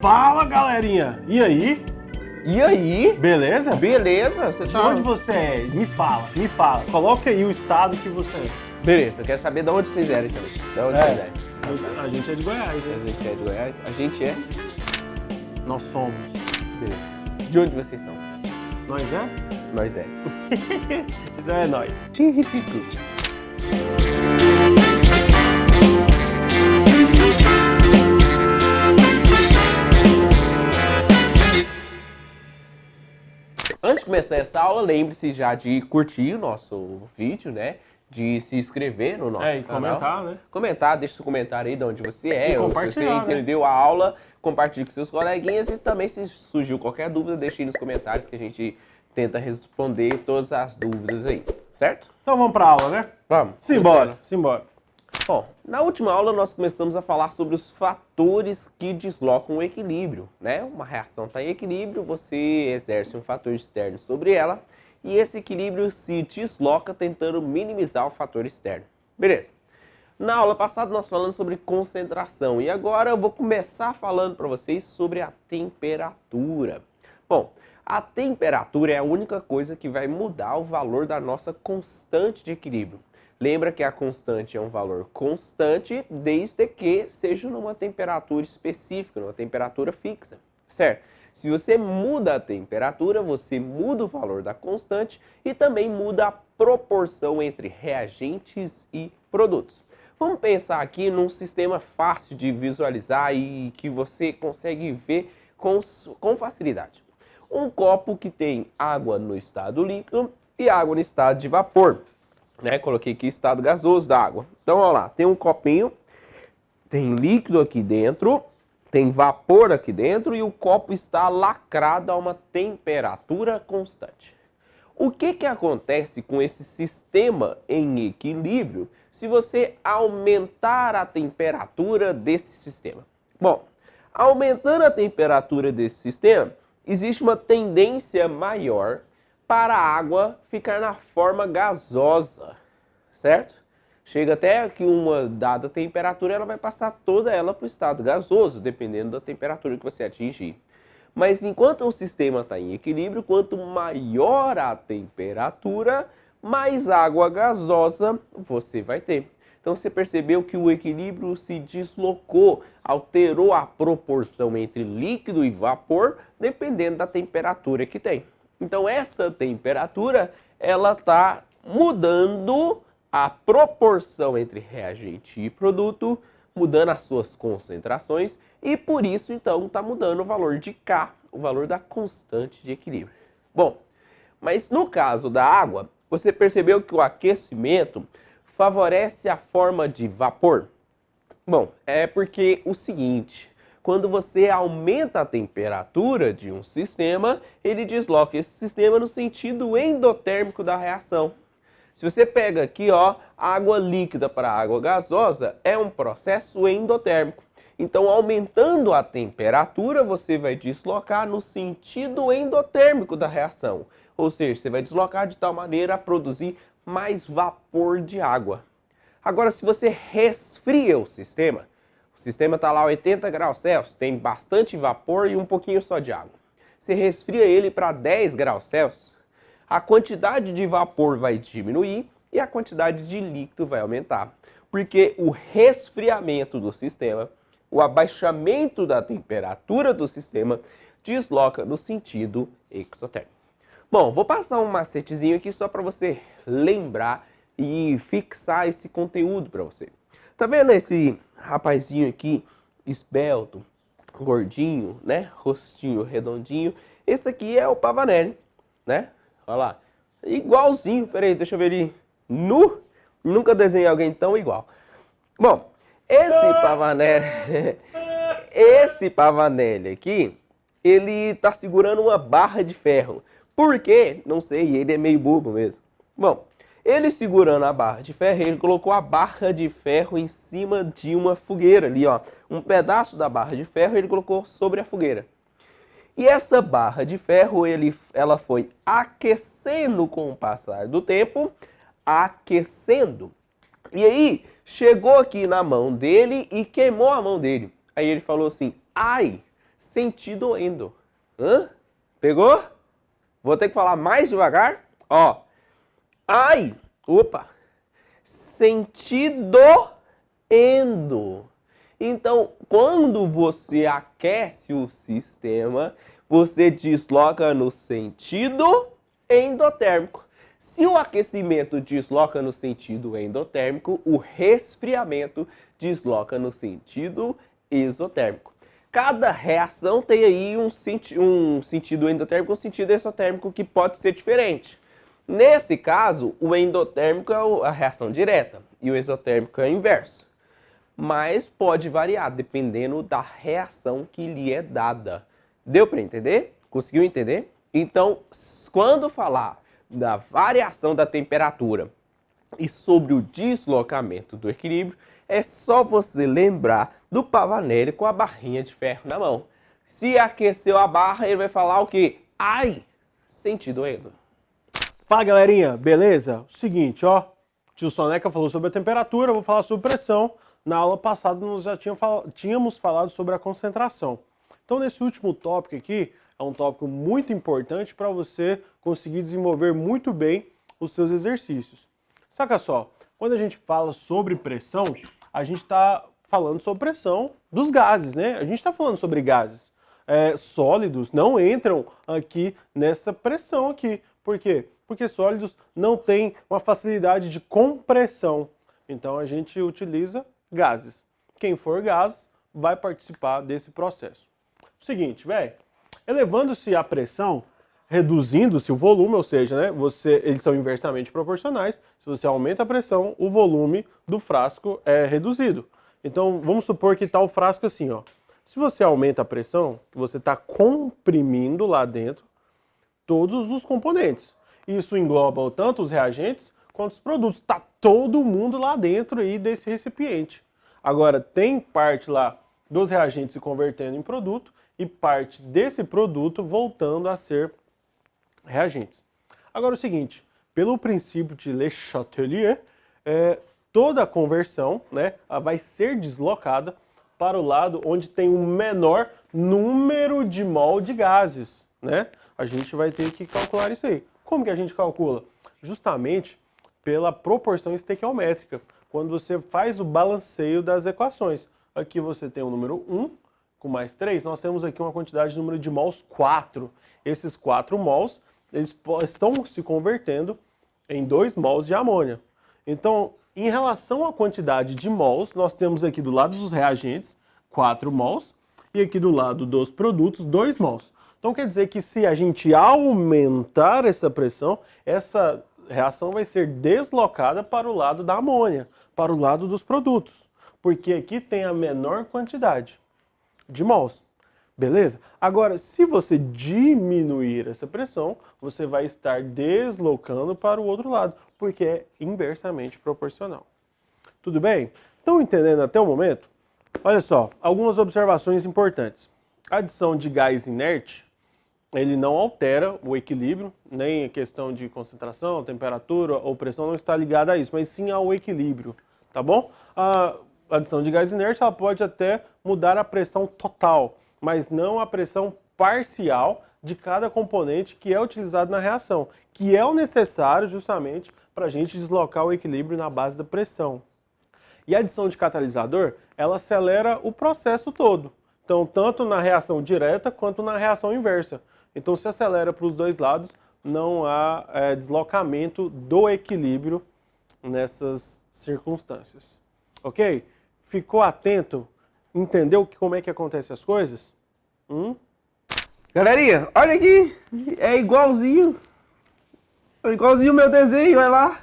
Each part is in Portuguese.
Fala, galerinha! E aí? E aí? Beleza? Beleza? De onde você é? Me fala. Coloca aí o estado que você é. Beleza, eu quero saber de onde vocês eram também. De onde vocês eram? A gente é de Goiás, né? A gente é de Goiás? A gente é? Nós somos. Beleza. De onde vocês são? Nós é? Nós é. Então é nós. Antes de começar essa aula, lembre-se já de curtir o nosso vídeo, né? De se inscrever no nosso E canal. comentar, né? Comentar, deixa seu comentário aí de onde você é. E ou se você compartilhar, né? entendeu a aula, compartilhe com seus coleguinhas. E também, se surgiu qualquer dúvida, deixe aí nos comentários que a gente tenta responder todas as dúvidas aí, certo? Então vamos pra aula, né? Vamos. Simbora. Bom, na última aula nós começamos a falar sobre os fatores que deslocam o equilíbrio, né? Uma reação está em equilíbrio, você exerce um fator externo sobre ela e esse equilíbrio se desloca tentando minimizar o fator externo. Beleza. Na aula passada nós falamos sobre concentração e agora eu vou começar falando para vocês sobre a temperatura. Bom, a temperatura é a única coisa que vai mudar o valor da nossa constante de equilíbrio. Lembra que a constante é um valor constante desde que seja numa temperatura específica, numa temperatura fixa, certo? Se você muda a temperatura, você muda o valor da constante e também muda a proporção entre reagentes e produtos. Vamos pensar aqui num sistema fácil de visualizar e que você consegue ver com facilidade. Um copo que tem água no estado líquido e água no estado de vapor. Né? Coloquei aqui estado gasoso da água. Então, olha lá, tem um copinho, tem líquido aqui dentro, tem vapor aqui dentro e o copo está lacrado a uma temperatura constante. O que acontece com esse sistema em equilíbrio se você aumentar a temperatura desse sistema? Bom, aumentando a temperatura desse sistema, existe uma tendência maior para a água ficar na forma gasosa, certo? Chega até que uma dada temperatura, ela vai passar toda ela para o estado gasoso, dependendo da temperatura que você atingir. Mas enquanto o sistema está em equilíbrio, quanto maior a temperatura, mais água gasosa você vai ter. Então você percebeu que o equilíbrio se deslocou, alterou a proporção entre líquido e vapor, dependendo da temperatura que tem. Então essa temperatura, ela está mudando a proporção entre reagente e produto, mudando as suas concentrações e por isso então está mudando o valor de K, o valor da constante de equilíbrio. Bom, mas no caso da água, você percebeu que o aquecimento favorece a forma de vapor? Bom, é porque o seguinte, quando você aumenta a temperatura de um sistema, ele desloca esse sistema no sentido endotérmico da reação. Se você pega aqui, ó, água líquida para água gasosa, é um processo endotérmico. Então, aumentando a temperatura, você vai deslocar no sentido endotérmico da reação. Ou seja, você vai deslocar de tal maneira a produzir mais vapor de água. Agora, se você resfria o sistema está lá a 80 graus Celsius, tem bastante vapor e um pouquinho só de água. Você resfria ele para 10 graus Celsius, a quantidade de vapor vai diminuir e a quantidade de líquido vai aumentar. Porque o resfriamento do sistema, o abaixamento da temperatura do sistema, desloca no sentido exotérmico. Bom, vou passar um macetezinho aqui só para você lembrar e fixar esse conteúdo para você. Tá vendo esse rapazinho aqui, esbelto, gordinho, né? Rostinho redondinho. Esse aqui é o Pavanelli, né? Olha lá. Igualzinho. Peraí, deixa eu ver ele nu. Nunca desenhei alguém tão igual. Bom, esse Pavanelli aqui, ele tá segurando uma barra de ferro. Por quê? Não sei, ele é meio bobo mesmo. Bom, ele segurando a barra de ferro, ele colocou a barra de ferro em cima de uma fogueira ali, ó. Um pedaço da barra de ferro ele colocou sobre a fogueira. E essa barra de ferro, ela foi aquecendo com o passar do tempo, aquecendo. E aí, chegou aqui na mão dele e queimou a mão dele. Aí ele falou assim, ai, sentido endo. Hã? Pegou? Vou ter que falar mais devagar. Ó. Ai. Opa. Sentido endo. Então, quando você aquece o sistema, você desloca no sentido endotérmico. Se o aquecimento desloca no sentido endotérmico, o resfriamento desloca no sentido exotérmico. Cada reação tem aí um sentido endotérmico e um sentido exotérmico que pode ser diferente. Nesse caso, o endotérmico é a reação direta e o exotérmico é o inverso. Mas pode variar dependendo da reação que lhe é dada. Deu para entender? Conseguiu entender? Então, quando falar da variação da temperatura e sobre o deslocamento do equilíbrio, é só você lembrar do Pavanelli com a barrinha de ferro na mão. Se aqueceu a barra, ele vai falar o quê? Ai, sentido endo. Fala, galerinha, beleza? Seguinte, ó, tio Soneca falou sobre a temperatura, eu vou falar sobre pressão. Na aula passada nós já tínhamos falado sobre a concentração. Então, nesse último tópico aqui, é um tópico muito importante para você conseguir desenvolver muito bem os seus exercícios. Saca só, quando a gente fala sobre pressão, a gente está falando sobre pressão dos gases, né? A gente está falando sobre gases. Sólidos não entram aqui nessa pressão aqui. Por quê? Porque sólidos não têm uma facilidade de compressão. Então, a gente utiliza gases. Quem for gás vai participar desse processo. Seguinte, velho, elevando-se a pressão, reduzindo-se o volume, ou seja, né, eles são inversamente proporcionais. Se você aumenta a pressão, o volume do frasco é reduzido. Então, vamos supor que está o frasco assim, ó. Se você aumenta a pressão, você está comprimindo lá dentro todos os componentes. Isso engloba tanto os reagentes quanto os produtos. Está todo mundo lá dentro aí desse recipiente. Agora, tem parte lá dos reagentes se convertendo em produto e parte desse produto voltando a ser reagentes. Agora, o seguinte, pelo princípio de Le Chatelier, toda a conversão, né, vai ser deslocada para o lado onde tem um menor número de mol de gases, né? A gente vai ter que calcular isso aí. Como que a gente calcula? Justamente pela proporção estequiométrica, quando você faz o balanceio das equações. Aqui você tem o número 1 com mais 3, nós temos aqui uma quantidade de número de mols 4. Esses 4 mols, eles estão se convertendo em 2 mols de amônia. Então, em relação à quantidade de mols, nós temos aqui do lado dos reagentes 4 mols e aqui do lado dos produtos 2 mols. Então quer dizer que se a gente aumentar essa pressão, essa reação vai ser deslocada para o lado da amônia, para o lado dos produtos, porque aqui tem a menor quantidade de mols. Beleza? Agora, se você diminuir essa pressão, você vai estar deslocando para o outro lado, porque é inversamente proporcional. Tudo bem? Estão entendendo até o momento? Olha só, algumas observações importantes. A adição de gás inerte, ele não altera o equilíbrio, nem a questão de concentração, temperatura ou pressão não está ligada a isso, mas sim ao equilíbrio, tá bom? A adição de gás inerte, ela pode até mudar a pressão total, mas não a pressão parcial de cada componente que é utilizado na reação, que é o necessário justamente para a gente deslocar o equilíbrio na base da pressão. E a adição de catalisador, ela acelera o processo todo. Então, tanto na reação direta quanto na reação inversa. Então, se acelera para os dois lados, não há deslocamento do equilíbrio nessas circunstâncias. Ok? Ficou atento? Entendeu como é que acontecem as coisas? Galerinha, olha aqui. É igualzinho. É igualzinho o meu desenho, olha lá.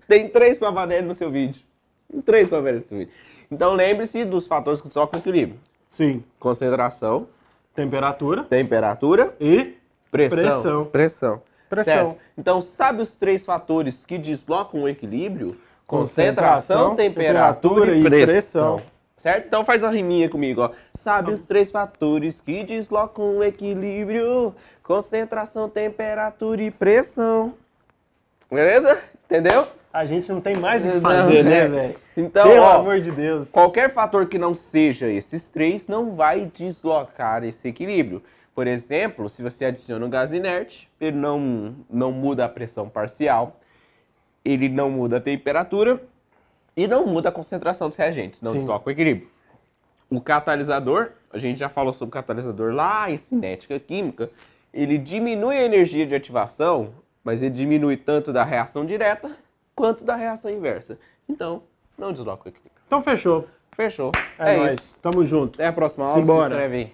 Tem 3 Pavanelli no seu vídeo. Tem 3 Pavanelli no seu vídeo. Então lembre-se dos fatores que deslocam o equilíbrio. Sim. Concentração, temperatura e pressão. Pressão. Pressão. Certo? Então, sabe os 3 fatores que deslocam o equilíbrio? Concentração, temperatura e pressão. Certo? Então faz uma riminha comigo, ó. Sabe os 3 fatores que deslocam o equilíbrio? Concentração, temperatura e pressão. Beleza? Entendeu? A gente não tem mais o que Não, fazer, né, é. velho? Então, Pelo ó, amor de Deus. qualquer fator que não seja esses três não vai deslocar esse equilíbrio. Por exemplo, se você adiciona um gás inerte, ele não muda a pressão parcial, ele não muda a temperatura e não muda a concentração dos reagentes, não Sim. desloca o equilíbrio. O catalisador, a gente já falou sobre o catalisador lá em cinética química, ele diminui a energia de ativação, mas ele diminui tanto da reação direta quanto da reação inversa. Então, não desloca o equilíbrio. Então fechou. Fechou. É É nóis. isso. Tamo junto. Até a próxima aula. Se Simbora. inscreve aí.